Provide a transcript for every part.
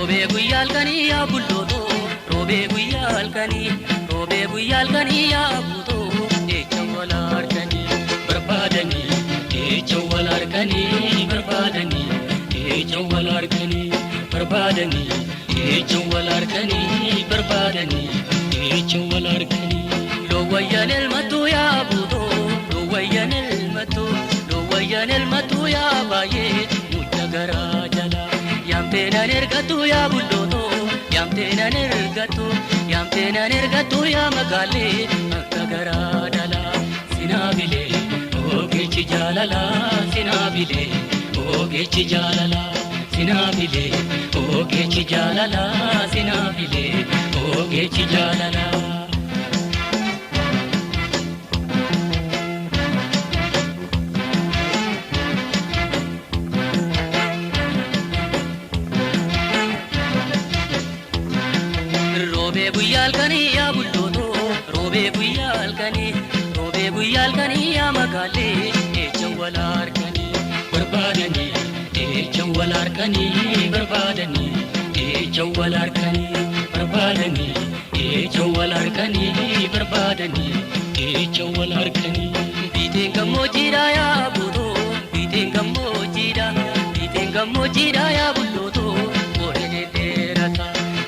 Robe guyal kani ya bulloto robe guyal kani ya buto echawalar kani barbadani echawalar kani barbadani echawalar kani barbadani echawalar kani barbadani echawalar kani lo wayanel matu ya buto lo wayanel matu ya baye mujagara jala yamtena nergatu ya bulloto yamtena nergatu ya magale akagara dala sinabile ogechi jalala sinabile ogechi jalala sinabile ogechi jalala sinabile ogechi jalala Robe guyal kani ya bulloto robe guyal kani ya magale echawalar kani barbadani echawalar kani barbadani echawalar kani barbadani echawalar kani barbadani echawalar kani bitenga mojira ya budo bitenga mojira ya bulloto orene derata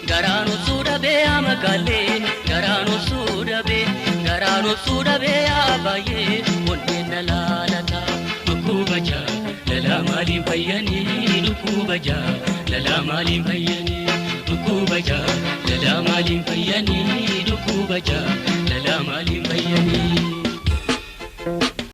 garano sudabe amagale garano sudabe abaye onnena lalata dukubaja lala malim payani dukubaja lala malim payani dukubaja lala malim payani dukubaja lala malim payani